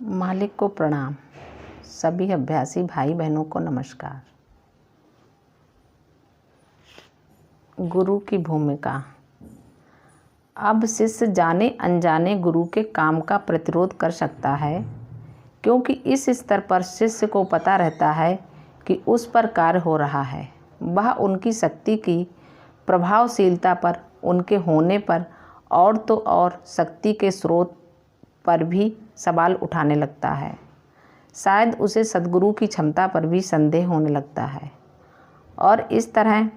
मालिक को प्रणाम। सभी अभ्यासी भाई बहनों को नमस्कार। गुरु की भूमिका। अब शिष्य जाने अनजाने गुरु के काम का प्रतिरोध कर सकता है, क्योंकि इस स्तर पर शिष्य को पता रहता है कि उस पर कार्य हो रहा है। वह उनकी शक्ति की प्रभावशीलता पर, उनके होने पर और तो और शक्ति के स्रोत पर भी सवाल उठाने लगता है। शायद उसे सद्गुरु की क्षमता पर भी संदेह होने लगता है। और इस तरह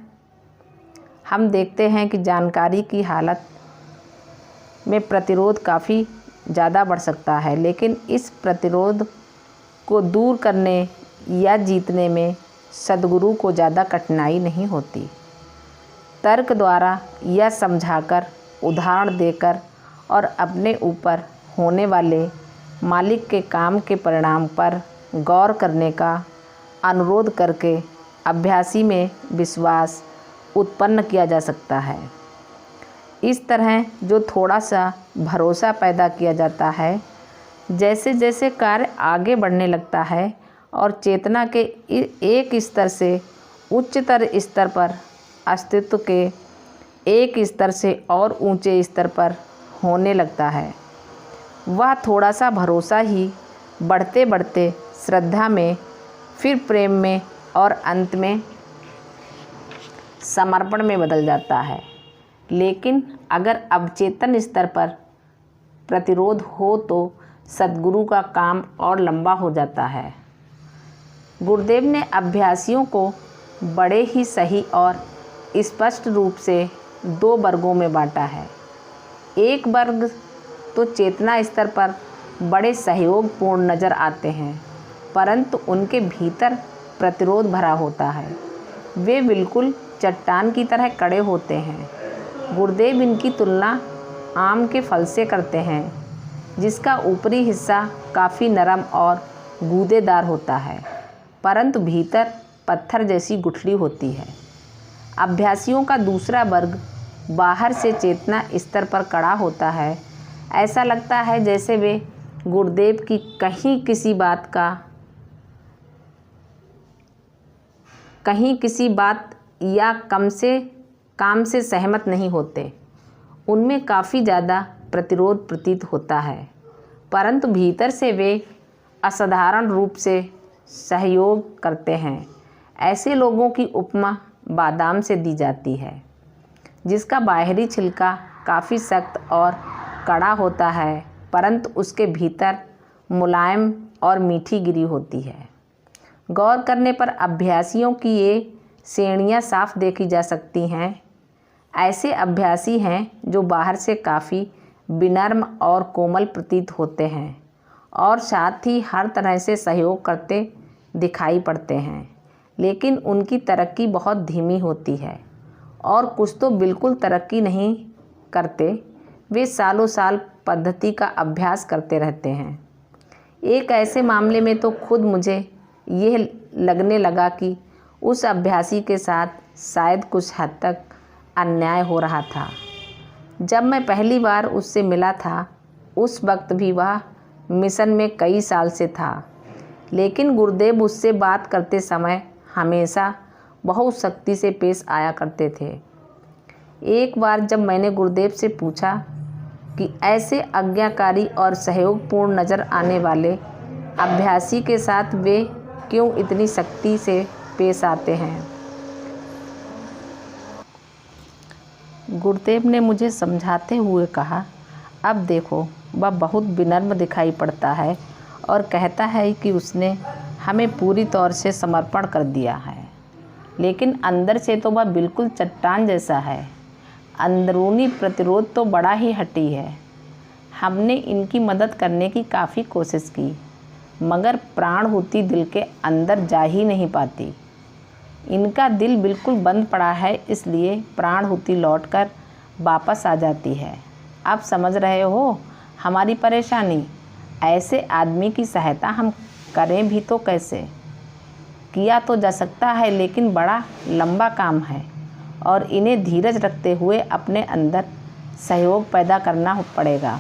हम देखते हैं कि जानकारी की हालत में प्रतिरोध काफ़ी ज़्यादा बढ़ सकता है, लेकिन इस प्रतिरोध को दूर करने या जीतने में सद्गुरु को ज़्यादा कठिनाई नहीं होती। तर्क द्वारा या समझाकर, उदाहरण देकर और अपने ऊपर होने वाले मालिक के काम के परिणाम पर गौर करने का अनुरोध करके अभ्यासी में विश्वास उत्पन्न किया जा सकता है। इस तरह जो थोड़ा सा भरोसा पैदा किया जाता है, जैसे जैसे कार्य आगे बढ़ने लगता है और चेतना के एक स्तर से उच्चतर स्तर पर, अस्तित्व के एक स्तर से और ऊंचे स्तर पर होने लगता है, वह थोड़ा सा भरोसा ही बढ़ते बढ़ते श्रद्धा में, फिर प्रेम में और अंत में समर्पण में बदल जाता है। लेकिन अगर अवचेतन स्तर पर प्रतिरोध हो तो सद्गुरु का काम और लंबा हो जाता है। गुरुदेव ने अभ्यासियों को बड़े ही सही और स्पष्ट रूप से दो वर्गों में बांटा है। एक वर्ग तो चेतना स्तर पर बड़े सहयोगपूर्ण नज़र आते हैं, परंतु उनके भीतर प्रतिरोध भरा होता है। वे बिल्कुल चट्टान की तरह कड़े होते हैं। गुरुदेव इनकी तुलना आम के फल से करते हैं, जिसका ऊपरी हिस्सा काफ़ी नरम और गूदेदार होता है, परंतु भीतर पत्थर जैसी गुठली होती है। अभ्यासियों का दूसरा वर्ग बाहर से चेतना स्तर पर कड़ा होता है। ऐसा लगता है जैसे वे गुरुदेव की कहीं किसी बात या काम से सहमत नहीं होते। उनमें काफ़ी ज़्यादा प्रतिरोध प्रतीत होता है, परंतु भीतर से वे असाधारण रूप से सहयोग करते हैं। ऐसे लोगों की उपमा बादाम से दी जाती है, जिसका बाहरी छिलका काफ़ी सख्त और कड़ा होता है, परंतु उसके भीतर मुलायम और मीठी गिरी होती है। गौर करने पर अभ्यासियों की ये श्रेणियाँ साफ देखी जा सकती हैं। ऐसे अभ्यासी हैं जो बाहर से काफ़ी विनम्र और कोमल प्रतीत होते हैं और साथ ही हर तरह से सहयोग करते दिखाई पड़ते हैं, लेकिन उनकी तरक्की बहुत धीमी होती है। और कुछ तो बिल्कुल तरक्की नहीं करते। वे सालों साल पद्धति का अभ्यास करते रहते हैं। एक ऐसे मामले में तो खुद मुझे यह लगने लगा कि उस अभ्यासी के साथ शायद कुछ हद तक अन्याय हो रहा था। जब मैं पहली बार उससे मिला था, उस वक्त भी वह मिशन में कई साल से था, लेकिन गुरुदेव उससे बात करते समय हमेशा बहुत सख्ती से पेश आया करते थे। एक बार जब मैंने गुरुदेव से पूछा कि ऐसे आज्ञाकारी और सहयोगपूर्ण नज़र आने वाले अभ्यासी के साथ वे क्यों इतनी सख्ती से पेश आते हैं, गुरुदेव ने मुझे समझाते हुए कहा, अब देखो, वह बहुत विनम्र दिखाई पड़ता है और कहता है कि उसने हमें पूरी तौर से समर्पण कर दिया है, लेकिन अंदर से तो वह बिल्कुल चट्टान जैसा है। अंदरूनी प्रतिरोध तो बड़ा ही हठी है। हमने इनकी मदद करने की काफ़ी कोशिश की, मगर प्राणहुति दिल के अंदर जा ही नहीं पाती। इनका दिल बिल्कुल बंद पड़ा है, इसलिए प्राणहुति लौटकर वापस आ जाती है। आप समझ रहे हो हमारी परेशानी। ऐसे आदमी की सहायता हम करें भी तो कैसे? किया तो जा सकता है, लेकिन बड़ा लंबा काम है और इन्हें धीरज रखते हुए अपने अंदर सहयोग पैदा करना पड़ेगा।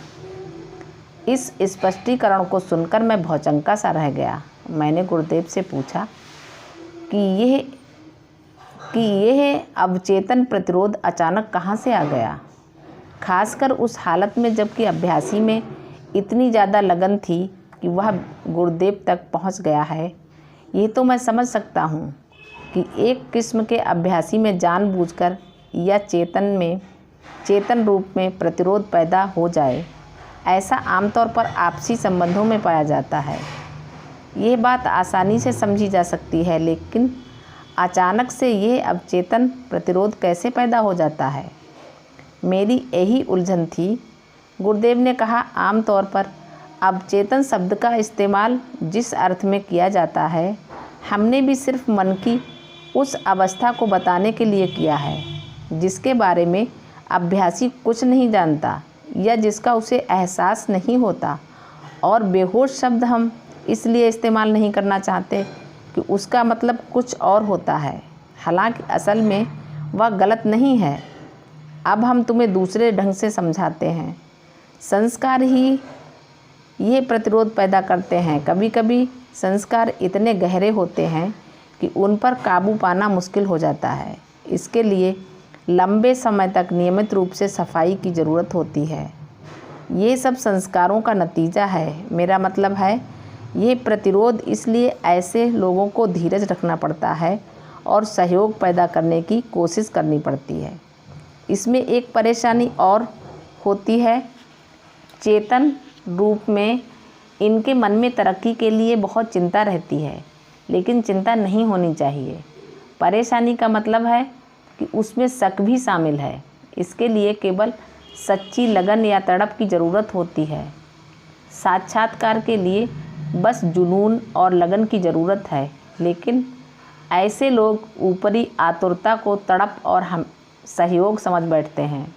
इस स्पष्टीकरण को सुनकर मैं भौचक्का सा रह गया। मैंने गुरुदेव से पूछा कि यह अवचेतन प्रतिरोध अचानक कहाँ से आ गया, खासकर उस हालत में जबकि अभ्यासी में इतनी ज़्यादा लगन थी कि वह गुरुदेव तक पहुँच गया है। ये तो मैं समझ सकता हूँ कि एक किस्म के अभ्यासी में जानबूझकर या चेतन रूप में प्रतिरोध पैदा हो जाए, ऐसा आमतौर पर आपसी संबंधों में पाया जाता है। ये बात आसानी से समझी जा सकती है, लेकिन अचानक से यह अवचेतन प्रतिरोध कैसे पैदा हो जाता है, मेरी यही उलझन थी। गुरुदेव ने कहा, आमतौर पर अवचेतन शब्द का इस्तेमाल जिस अर्थ में किया जाता है, हमने भी सिर्फ मन की उस अवस्था को बताने के लिए किया है जिसके बारे में अभ्यासी कुछ नहीं जानता या जिसका उसे एहसास नहीं होता। और बेहोश शब्द हम इसलिए इस्तेमाल नहीं करना चाहते कि उसका मतलब कुछ और होता है, हालांकि असल में वह गलत नहीं है। अब हम तुम्हें दूसरे ढंग से समझाते हैं। संस्कार ही ये प्रतिरोध पैदा करते हैं। कभी कभी संस्कार इतने गहरे होते हैं कि उन पर काबू पाना मुश्किल हो जाता है। इसके लिए लंबे समय तक नियमित रूप से सफाई की ज़रूरत होती है। ये सब संस्कारों का नतीजा है। मेरा मतलब है, ये प्रतिरोध इसलिए ऐसे लोगों को धीरज रखना पड़ता है और सहयोग पैदा करने की कोशिश करनी पड़ती है। इसमें एक परेशानी और होती है। चेतन रूप में इनके मन में तरक्की के लिए बहुत चिंता रहती है, लेकिन चिंता नहीं होनी चाहिए। परेशानी का मतलब है कि उसमें शक भी शामिल है। इसके लिए केवल सच्ची लगन या तड़प की ज़रूरत होती है। साक्षात्कार के लिए बस जुनून और लगन की ज़रूरत है, लेकिन ऐसे लोग ऊपरी आतुरता को तड़प और हम सहयोग समझ बैठते हैं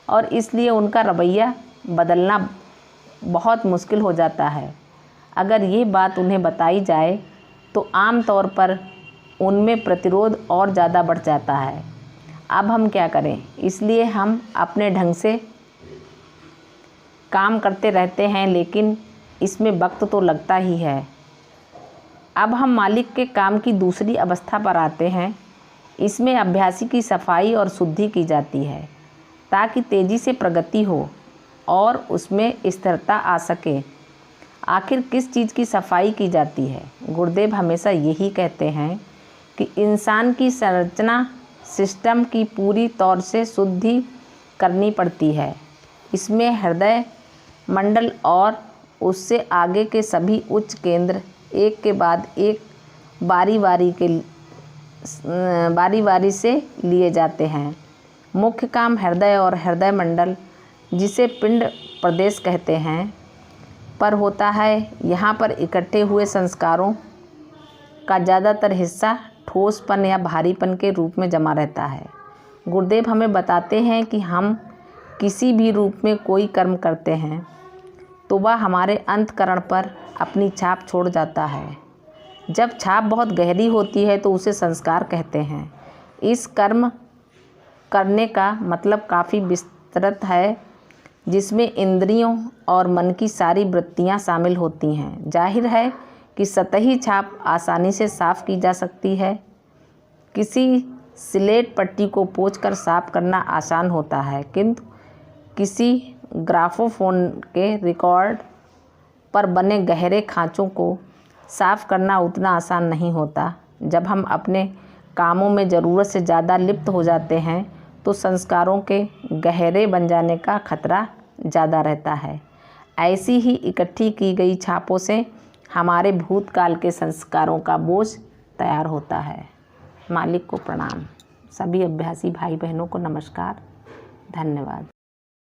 और इसलिए उनका रवैया बदलना बहुत मुश्किल हो जाता है। अगर ये बात उन्हें बताई जाए तो आम तौर पर उनमें प्रतिरोध और ज़्यादा बढ़ जाता है। अब हम क्या करें? इसलिए हम अपने ढंग से काम करते रहते हैं, लेकिन इसमें वक्त तो लगता ही है। अब हम मालिक के काम की दूसरी अवस्था पर आते हैं। इसमें अभ्यासी की सफाई और शुद्धि की जाती है ताकि तेज़ी से प्रगति हो और उसमें स्थिरता आ सके। आखिर किस चीज़ की सफाई की जाती है? गुरुदेव हमेशा यही कहते हैं कि इंसान की संरचना सिस्टम की पूरी तौर से शुद्धि करनी पड़ती है। इसमें हृदय मंडल और उससे आगे के सभी उच्च केंद्र एक के बाद एक बारी बारी से लिए जाते हैं। मुख्य काम हृदय और हृदय मंडल, जिसे पिंड प्रदेश कहते हैं, पर होता है। यहाँ पर इकट्ठे हुए संस्कारों का ज़्यादातर हिस्सा ठोसपन या भारीपन के रूप में जमा रहता है। गुरुदेव हमें बताते हैं कि हम किसी भी रूप में कोई कर्म करते हैं तो वह हमारे अंतःकरण पर अपनी छाप छोड़ जाता है। जब छाप बहुत गहरी होती है तो उसे संस्कार कहते हैं। इस कर्म करने का मतलब काफ़ी विस्तृत है, जिसमें इंद्रियों और मन की सारी वृत्तियाँ शामिल होती हैं। जाहिर है कि सतही छाप आसानी से साफ़ की जा सकती है। किसी स्लेट पट्टी को पोंछकर साफ़ करना आसान होता है, किंतु किसी ग्राफोफोन के रिकॉर्ड पर बने गहरे खाँचों को साफ़ करना उतना आसान नहीं होता। जब हम अपने कामों में ज़रूरत से ज़्यादा लिप्त हो जाते हैं तो संस्कारों के गहरे बन जाने का खतरा ज़्यादा रहता है। ऐसी ही इकट्ठी की गई छापों से हमारे भूतकाल के संस्कारों का बोझ तैयार होता है। मालिक को प्रणाम। सभी अभ्यासी भाई बहनों को नमस्कार। धन्यवाद।